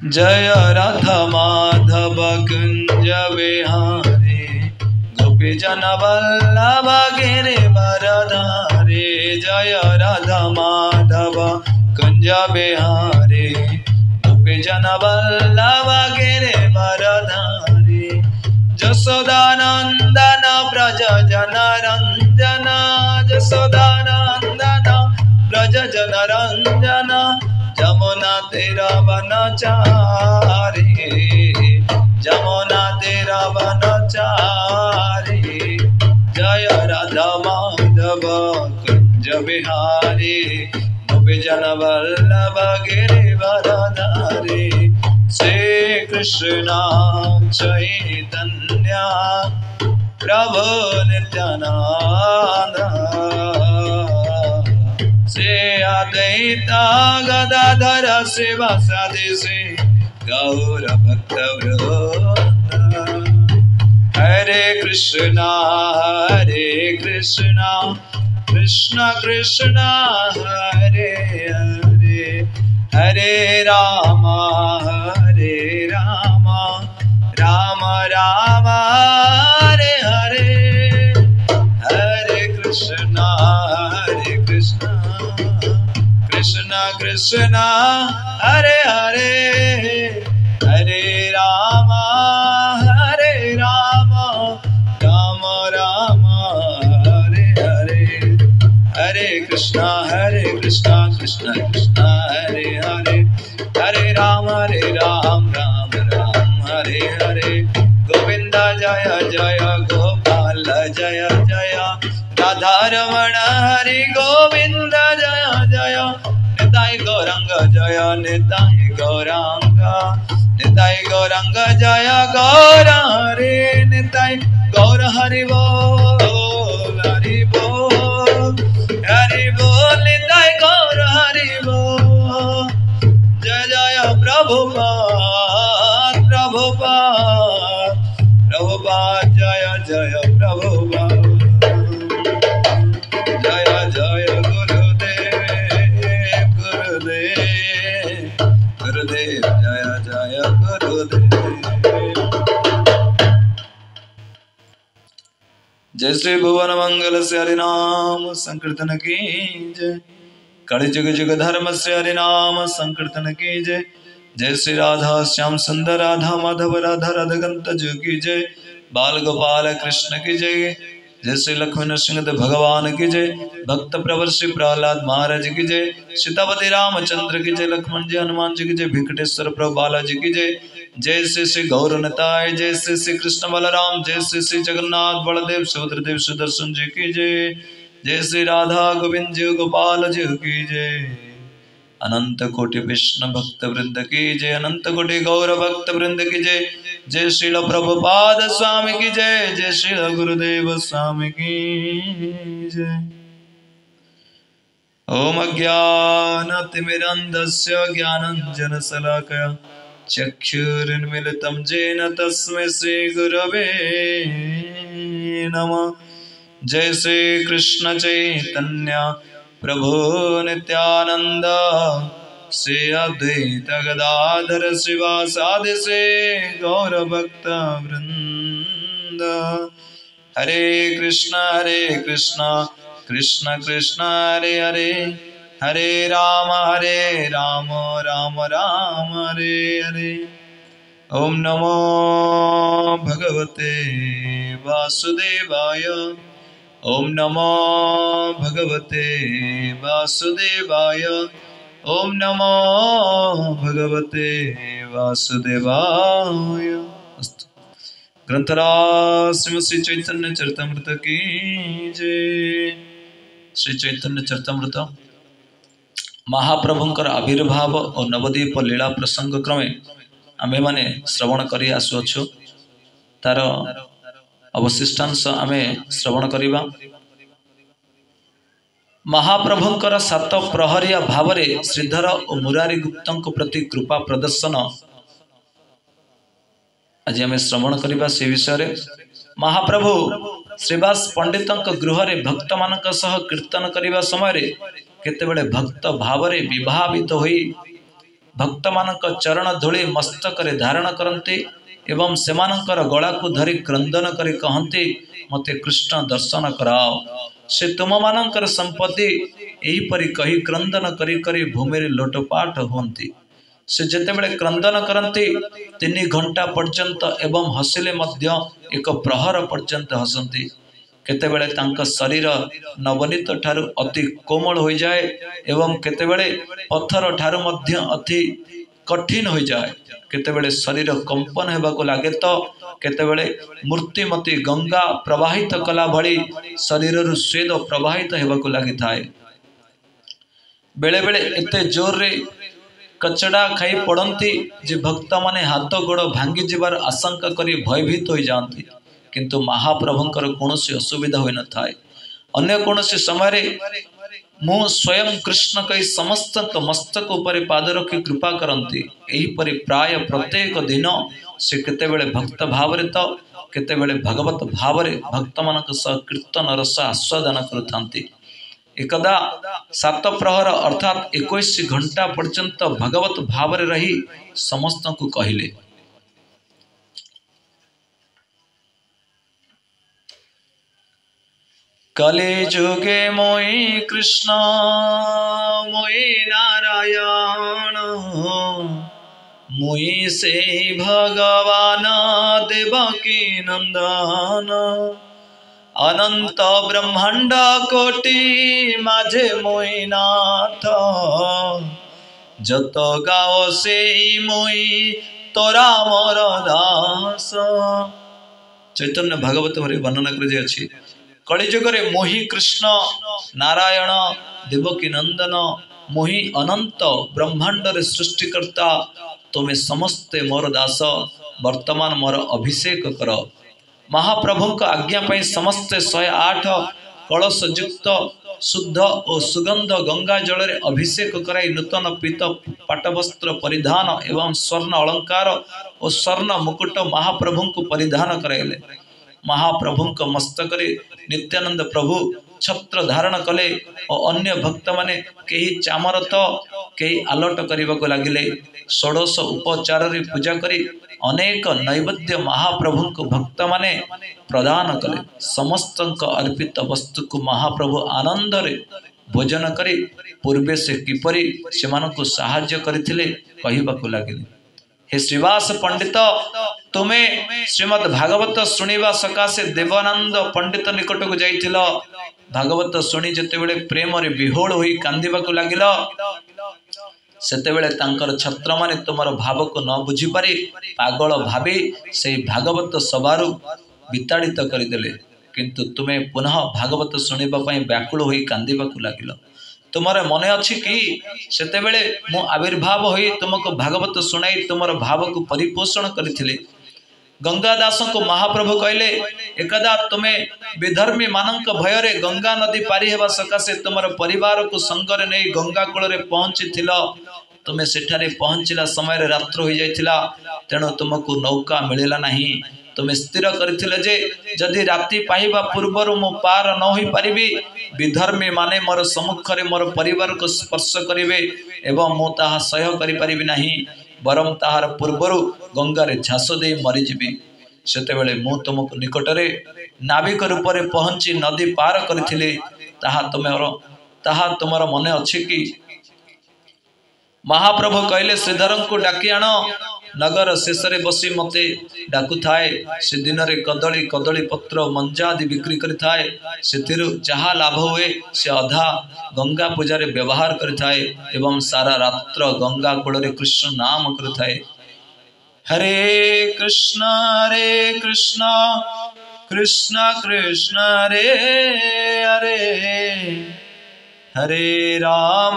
जय राधा माधव कुंज विहारी गोपी जन वल्लभ गिरिवरधारी। जय राधा माधव कुंज विहारी गोपी जन वल्लभ गिरिवरधारी। जसोदानंदन व्रज जन रंजन जसोदानंदन व्रज जन रंजन जमुना तेरा वनचारी जमुना तेरा वनचारी। जय राधा माधव कुंज बिहारी गोपी जन वल्लभ गिरिवरधारी। श्री कृष्ण चैतन्य प्रभु नित्यानंद श्री अद्वैत गदाधर शिवासादि श्री गौर भक्तवृंद। हरे कृष्णा कृष्ण कृष्ण हरे हरे हरे राम राम राम हरे हरे। हरे कृष्ण कृष्ण कृष्ण हरे हरे हरे राम राम राम हरे हरे। हरे कृष्ण कृष्ण कृष्ण हरे हरे हरे राम राम राम हरे हरे। गोविंद जय जय गोपाल जय जय राधा रमण हरि गोविंद जय जय। निताय गौरंग जय निताय गौरंग निताय गौरंग जय गौर हरे निताय गौर हरि बोल हरि बोल हरि बोल निताय गौर हरि बोल। जय जय प्रभुपाद प्रभुपाद प्रभुपाद जय जय प्रभुपाद। जय जय गुरुदेव गुरुदेव गुरुदेव जय जय गुरुदेव। जय श्री भुवन मंगल से हरिनाम संकीर्तन की जय। कलि जुग जुग धर्म से हरिनाम संकीर्तन की जय। जय श्री राधा श्याम सुंदर राधा माधव राधा राधकंत जय की जय। बाल गोपाल कृष्ण की जय। जय श्री लक्ष्मण सिंह भगवान की जय। भक्त प्रवर श्री प्रहलाद महाराज की जय। सीतापति रामचंद्र की जय। लक्ष्मण जी हनुमान जी की जय। वेंकटेश्वर प्रभु बालाजी की जय। जय श्री श्री गौरनताय जय श्री श्री कृष्ण बलराम जय श्री श्री जगन्नाथ बलदेव सुभद्रदेव सुदर्शन जी की जय। जय श्री राधा गोविंद जी गोपाल जी की जय। अनंत कोटि विष्णु भक्त वृंद की जय। अनंत कोटि गौर भक्त वृंद की जय। जय श्रील प्रभुपाद स्वामी की जय। जय श्रील गुरुदेव स्वामी की जय। ओम अज्ञानतिमिरन्धस्य ज्ञानाञ्जनशलाकया चक्षुरुन्मीलितं येन तस्मै श्रीगुरवे नमः। जय श्री कृष्ण चैतन्य प्रभु नित्यानंद श्री अद्वैत गदाधर शिवासादि श्री गौर भक्त वृंद। हरे कृष्ण कृष्ण कृष्ण हरे हरे हरे राम राम राम हरे हरे। ओम नमो भगवते वासुदेवाय ओम नमो भगवते वासुदेवाय ओम नमो भगवते वासुदेवाय। अस्तु। ग्रंथराज श्री चैतन्य चरितमृत की जय। श्री चैतन्य चरितमृत महाप्रभुंकर आविर्भाव और नवद्वीप लीला प्रसंग क्रमे आमे माने श्रवण करी आसुअछु। तार अवशिष्टांश आमे श्रवण करिबा। महाप्रभुंकर सात प्रहरिया भावरे श्रीधर और मुरारी गुप्तंक प्रति कृपा प्रदर्शन आज आमे श्रवण करिबा। से विषय रे महाप्रभु श्रीवास पंडितंक गृह रे भक्त मानक सह कीर्तन करिबा समय रे केतेबेले भक्त भावरे विभावित होई भक्त मानक चरण धूली मस्तक धारण करते एवं सेमानंकर गला को धरी क्रंदन करी कहते मते कृष्ण दर्शन कराओ। से तुम मानकर संपत्ति एहीपरि कही क्रंदन करी करी भूमि लोटपाट होती। से जेतेबेले क्रंदन करते 3 घंटा पर्यंत एवं हसिले मध्य 1 प्रहर पर्यंत हसती। केतेबेले तांका शरीर नवनीत ठारू अति कोमल हो जाए एवं केतेबेले पत्थर ठारू मध्य अति कठिन हो जाए। केतेबेले शरीर कंपन हेबाको लागे तो केतेबेले मूर्तिमती गंगा प्रवाहित कला भली शरीर स्वेद प्रवाहित हेबाको लागि थाए। बेले बेले एते जोर रे कचड़ा खाई पड़ती जे भक्त माने हाथ गोड़ भांगी जीवार आशंका करी भयभीत हो जाती। किंतु महाप्रभुंकर कौनसी असुविधा होई न थाए। अन्य कौनसी समय मु स्वयं कृष्ण कई समस्त मस्तक उपर पाद रखी कृपा करती। एहीपरि प्राय प्रत्येक दिन से केतेबेले भक्त भावरे तो केतेबेले भगवत भावरे भक्त मानक सह कीर्तन रस आस्वादन करुथांती। एकदा 7 प्रहर अर्थात 21 घंटा पर्यंत भगवत भावरे रही समस्त को कहिले, कले जुगे मोई कृष्ण मोई नारायण मुई से भगवान देवकी नंदन अनंत ब्रह्मांड कोटि माझे मोई नाथ जत गाओ से मोई तोरा मोर दास। चैतन्य भागवत भरी वर्णना कर अछि कलिजुगरे मोहि कृष्ण नारायण देवकी नंदन मोहि अनंत ब्रह्मांड रे सृष्टिकर्ता तुम्हें समस्ते मोर दास वर्तमान मोर अभिषेक कर। महाप्रभु का आज्ञा पाई समस्ते 108 कलश युक्त शुद्ध और सुगंध गंगा जल रे अभिषेक कराई नूतन पीत पाटवस्त्र परिधान एवं स्वर्ण अलंकार और स्वर्ण मुकुट महाप्रभु को परिधान कराइले। महाप्रभु को मस्तक रे नित्यानंद प्रभु छत्र धारण कले और अन्य भक्त माने कई चामर तो कई आलोट करने को लगिले। 16 उपचार रे पूजा करी अनेक नैवेद्य महाप्रभु को भक्त माने प्रदान कले। समस्त अर्पित वस्तु को महाप्रभु आनंद रे भोजन करी पूर्वे से किपरि सेमानकु सहाय्य करथिले कहिबाकु लागिले। हे श्रीवास पंडित तुम्हें श्रीमद भागवत शुणिबा सकाशे देवानंद पंडित निकट को जाइथिल। भागवत शुणी जेतेबेले प्रेम रे विहोल होई कांदिबाकु लागिल सेतेबेले तांकर छत्र माने तुमर भाव को न बुझी पारि पागल भाबी से भागवत सभारु विताड़ित करदेले। किंतु तुम्हें पुनः भागवत शुणिबा पई व्याकुल होई कांदिबाकु लागिल। तुमर मने अछि कि सेतेबेले मु आविर्भाव होई तुमको भागवत शुणाई तुमर भाव को परिपोषण करथिले। गंगादास को महाप्रभु कहले एकदा तुम्हें विधर्मी मानक भयरे गंगा नदी पारी हेबा सकाशे तुमर परिवार को संगरे नहीं गंगा कूल रे पहुंची थिल। तुम्हें सेठारे पहुंचला समय रात्र हो जाइथिला तेणु तुमको नौका मिलिला नहीं। तुम्हें स्थिर करथिले जे जदि राति पाइबा पूर्वर मु पार न होई परिबी विधर्मी माने मोर सम्मुख रे मोर परिवार को स्पर्श करिवे एवं मु ताहा सह्य करि परिबी नहीं बरम ताहार पूर्वरु गंगा रे झास दे मरि जिबी। सेतेबेले मु तुमको निकटरे नाविक रूप रे पहुंची नदी पार करथिले ताहा तुमर मने अछि कि? महाप्रभु कहले श्रीधर को डाकी आण नगर शेष रे बसी मते डाकु थाए। से दिन रे कदली कदली पत्र मंजा आदि बिक्री करि थाए सेथिरु जहा लाभ हुए से अधा गंगा पूजा रे व्यवहार करि थाए एवं सारा रात्र गंगा कूल रे कृष्ण नाम करि थाए। हरे कृष्ण कृष्ण कृष्ण रे हरे हरे राम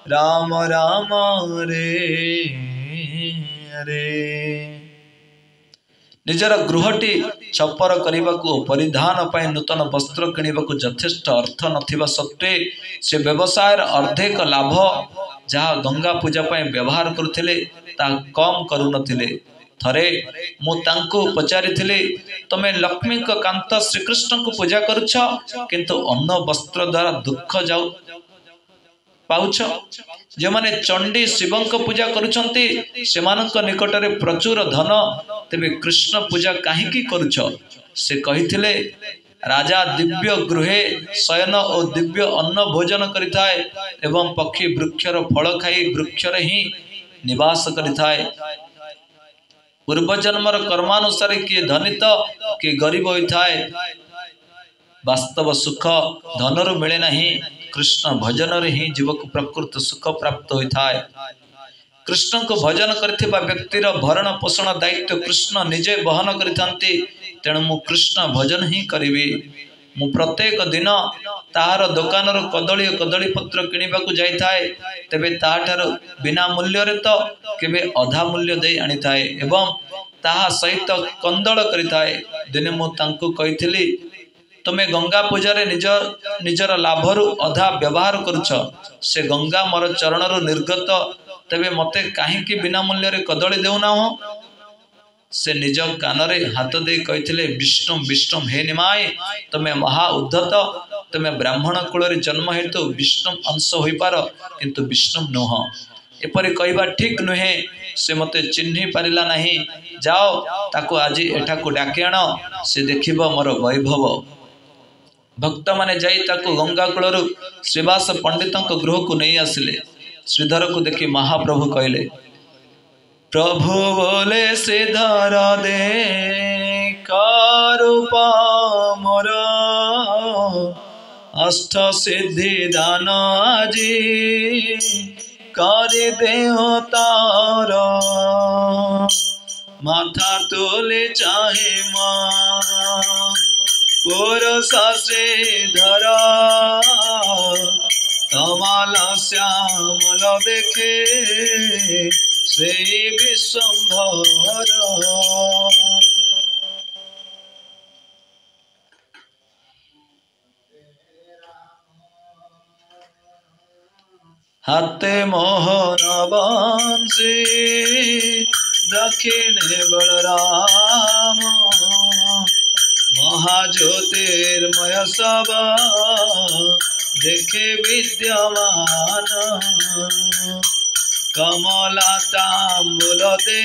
राम राम रे हरे। निजर गृहटी छपर करने परिधान पाई नूतन वस्त्र किणवाक यथेष्ट अर्थ नथिबा सत्वे से व्यवसाय अर्धेक लाभ जहाँ गंगा पूजा पाई व्यवहार करुथिले ता कम करुनथिले। थरे मु तांको पचारिथिले तमे लक्ष्मी को कांत श्रीकृष्ण को पूजा करुछ किंतु अन्न वस्त्र द्वारा दुख जाऊ पाउछ जो माने चंडी शिवं पूजा करुछंती सेमानक निकटरे प्रचुर धन तेबे कृष्ण पूजा काहीकि करुछ से कहिथिले राजा दिव्य गृहे शयन और दिव्य अन्न भोजन करिथाए एवं पक्षी वृक्षर फल खाई वृक्षर ही निवास करिथाए पूर्व जन्मर कर्मानुसार किए धनित किए गरीब होता है वास्तव सुख धनरु मिले नहीं कृष्ण भजन ही जीव को प्रकृत सुख प्राप्त होता है कृष्ण को भजन करथिबा व्यक्तिर भरण पोषण दायित्व कृष्ण निजे बहन करिथांती तेणु मु कृष्ण भजन ही करिबी मु प्रत्येक दिन ताहार दुकान कदली कदली पत्र किनिबा को जाई थाए तेबे ताहार बिना मूल्य रे तो केबे अधा मूल्य दे आनी थाए एवं ताहा सहित कंदल करिथाए दिने मु तांको कहिथिली तुम्हें गंगा पूजा निज निजर लाभरु अधा व्यवहार करुछ से गंगा मोर चरणरु निर्गत तेबे मते काहीकि बिना मूल्य रे कदली देउना हो से निज कानरे हाथ दे कहिथिले विष्णु विष्णु हे निमाय तुम्हें महा उद्धत तुम्हें ब्राह्मण कुल रे जन्म हेतु विष्णु अंश होई पार किंतु विष्णु नुह एपरि कहबा ठीक नुहे से मते चिन्हि पारिला नहीं जाओ ताको आज एठाको डाके आण से देखिबो मोर वैभव भक्त माने जाई ताको गंगा कुलरु श्रीवास पंडितों गृह को नहीं आसिले श्रीधर को देखि महाप्रभु कहले प्रभु बोले श्रीधर दे कारूपा मोर अष्ट सिद्धि दान आजी करे देह तार माथा तोले चाहे माँ श्रीधर कमल श्यामल देखे श्री विश्वंभर हाथे मोहन बंशी दक्षिणे बलराम महाज्योतिर्मय सब देखे विद्यमान कमला तांबूल दे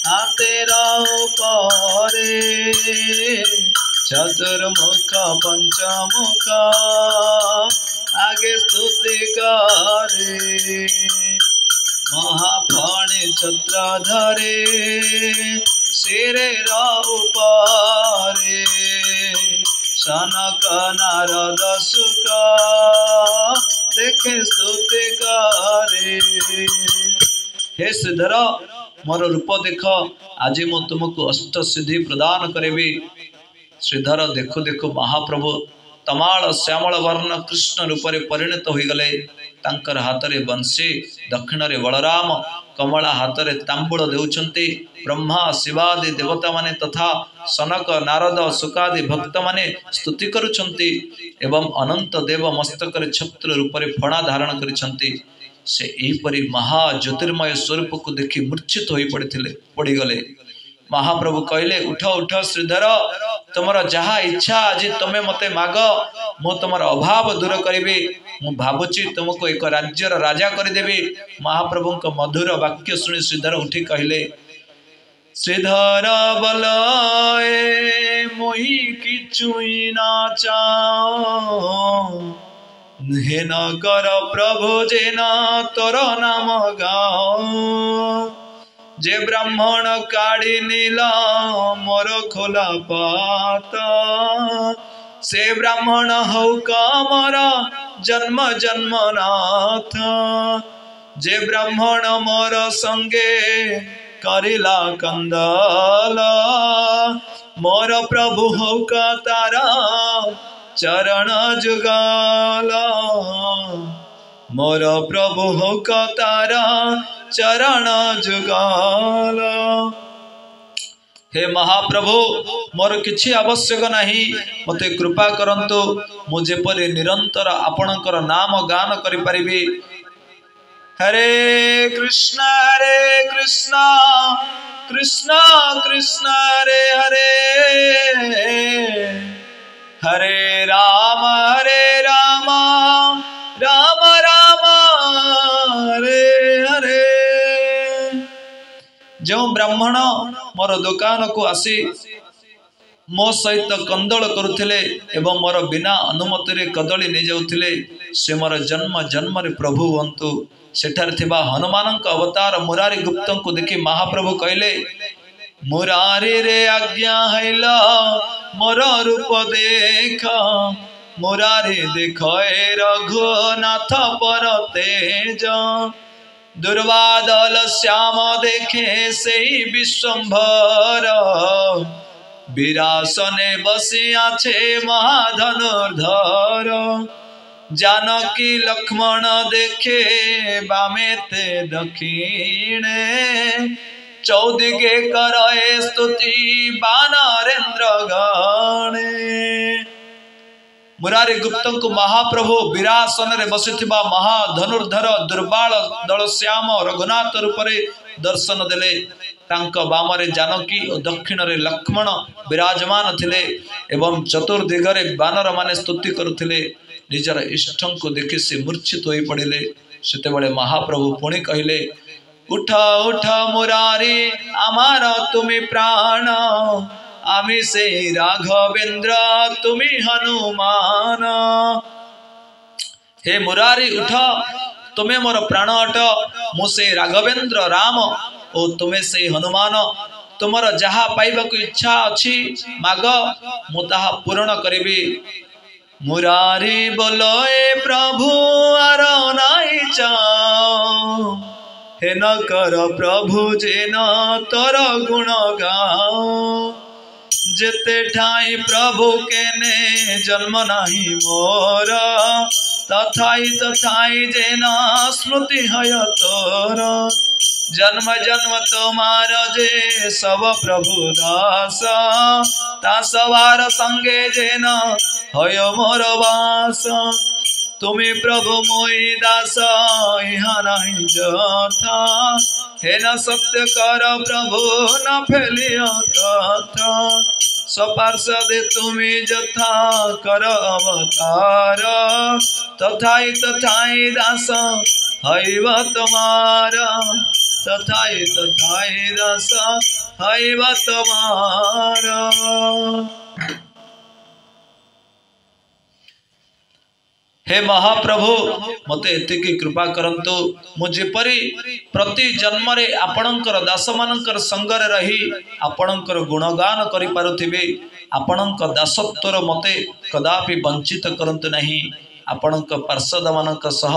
हाथेरा ऊपरे चतुर्मुख पंचमुख आगे स्तुति करे महाफणी छत्र धरे सिरे ऊपरे सनक नारद सुख देखे स्तुति करे हे श्रीधर मोर रूप देख आज मु तुमको अष्ट सिद्धि प्रदान करेबी श्रीधर देखु देखु महाप्रभु तमाल श्यामल वर्ण कृष्ण रूप में परिणत हो गले तांकर हाथ रे बंशी दक्षिण रे बलराम कमला हाथ रे तांबूल देउछंती ब्रह्मा शिवादि देवता माने तथा सनक नारद सुकादि भक्त माने स्तुति करुछंती एवं अनंत देव मस्तक रे छत्र रूप में फणा धारण करिछंती से एपरि महा ज्योतिर्मय स्वरूप को देखि मूर्छित होई पड़ी गले महाप्रभु कहले उठ उठ श्रीधर तुमर जहा इच्छा आज तुम्हें मते माग मु तुमर अभाव दूर करी मु भावुची तुमको एक राज्यर राजा करदेवी महाप्रभु को मधुर वाक्य शुणी श्रीधर उठी कहले श्रीधर बलए मोहि किछुई ना चाओ हे न कर प्रभु जेना तोर नाम गाओ जे ब्राह्मण काढ़ी नीला मोर खोला पाता से ब्राह्मण हौ कमर जन्म जन्म नाथ जे ब्राह्मण मोर संगे करिला कंदल मोर प्रभु हौ का तारा चरण जुगाला मोर प्रभु हौ का तारा चरण जुगाला हे महाप्रभु मोर किछि आवश्यक नहीं मते कृपा करंतु मु जेपरि निरंतर आपणकर नाम गान करि परिबी हरे कृष्ण कृष्ण कृष्ण हरे हरे राम राम मोर दुकान को आसी मो सहित कंदल करुथिले एवं मोर बिना अनुमति रे कदली नहीं जाउथिले से मोर जन्म जन्म रे प्रभु हंतु। सेठार थिबा हनुमान अवतार मुरारी गुप्त को देखि महाप्रभु कहले मुरारी रे आज्ञा हैला मोर रूप देख मुरारी देख रघुनाथ पर तेज दुर्वादल श्याम देखे से विश्वंभर विरासने बसिया छे महाधनुर्धर जानकी लक्ष्मण देखे बामे ते दक्षिणे चौदिगे करे स्तुति वानरेंद्र गणे। मुरारी गुप्त को महाप्रभु विरासन रे बसिथिबा महाधनुर्धर दुर्बाल दल श्याम रघुनाथ रूपरे दर्शन देले। तांक बामरे जानकी और दक्षिण रे लक्ष्मण विराजमान थिले एवं चतुर्दिगरे बानर माने स्तुति करुथिले। निजर इष्टं को देखि से मूर्छित होई पड़िले। सेते बळे महाप्रभु पुणी कहिले उठ उठ मुरारी आमार तुमी प्राण आमी से राघवेंद्र तुमी हनुमान। हे मुरारी उठ तुम्हें मोर प्राण अट मुसे राघवेंद्र राम ओ तुम्हें से हनुमान। तुमर जहा पाइबा को इच्छा अच्छी माग मु ताहा पूर्ण करिबी। मुरारी बोलो ए प्रभु आर नाई जाओ हे न कर प्रभु जेन तोर गुण गाओ जेते ठाई प्रभु केने जन्म नाही मोर तथाई तथाई जेना स्मृति हय तोर जन्म जन्म तुम्हार जे सब प्रभु दास तासवार संगे जेना हय मोर वास। तुम्हें प्रभु मोई दास यहाँ नहीं जथा हे न सत्य कर प्रभु न फैलियो तथा सपार्षद तुम्हें जथा कर अवतार तथाई तथाई दास हैव तुम्हारा तथाई तथाई दास हैव तुम्हारा। हे महाप्रभु मते एतिकी कृपा करंतु मुझे परी प्रति जन्म रे आपणकर दास मानकर संगरे रही आपणकर गुणगान करि पारुथिबे। आपणक दासत्वर मते कदापि वंचित करंतु नहीं। आपणक पार्षद मानक सह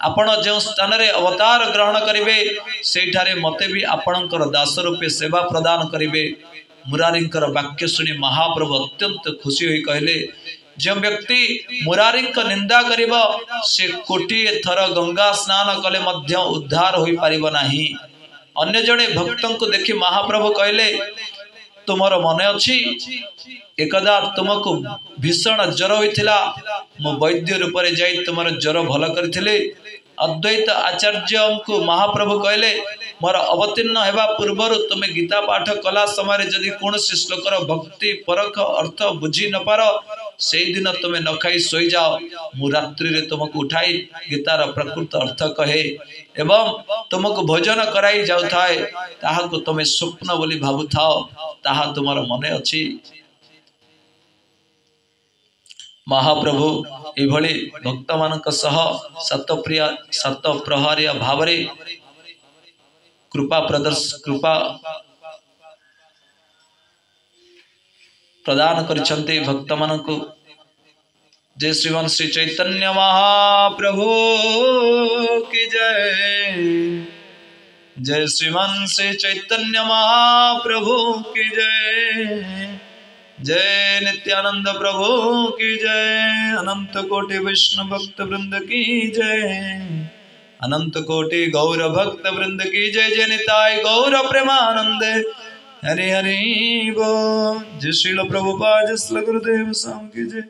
आपण जो स्थान रे अवतार ग्रहण करिवे सेठारे मते भी आपणकर दास रूपे सेवा प्रदान करिवे। मुरारींकर वाक्य सुनी महाप्रभु अत्यंत खुशी होई कहले जो व्यक्ति मुरारी निंदा करिबो से कोटिए थर गंगा स्नान कले मध्य उद्धार होई पारिबो नाही। अन्य जड़े भक्तों को देखि महाप्रभु कहले तुमर मन अछि एकदा तुमको भीषण ज्वर होइथिला मो वैद्य रूप रे जाई तुमर ज्वर भल करथिले। अद्वैत आचार्य को महाप्रभु कहले मोर अवतीर्ण हेबा पूर्वर तुमे गीता पाठ कला समय जदि कौन श्लोकर भक्ति परख अर्थ बुझी न पार से दिन तुम्हें न खाई सोई जाओ मु रात्रि रे तुमको उठाई गीतार प्रकृत अर्थ कहे एवं तुमको भोजन कराई जाऊ थाए ताहाको तुमे स्वप्न बोली भाबु थाओ ताहा तुमर मने अछि। महाप्रभु एभली भक्त मानक सह सतप्रिय सत प्रहरिया भावरे कृपा प्रदान करिसंते भक्त मानक। जय श्रीमान श्री चैतन्य महाप्रभु की जय। जय श्रीमान श्री चैतन्य महाप्रभु की जय। जय नित्यानंद प्रभु की जय। अनंत कोटि विष्णु भक्त वृंद की जय। अनंत कोटि गौर भक्त वृंद की जय। जय निताय गौर प्रेमानंद हरि हरि बोल। जय श्रील प्रभुपाद जय श्रील गुरुदेव स्वामी की जय।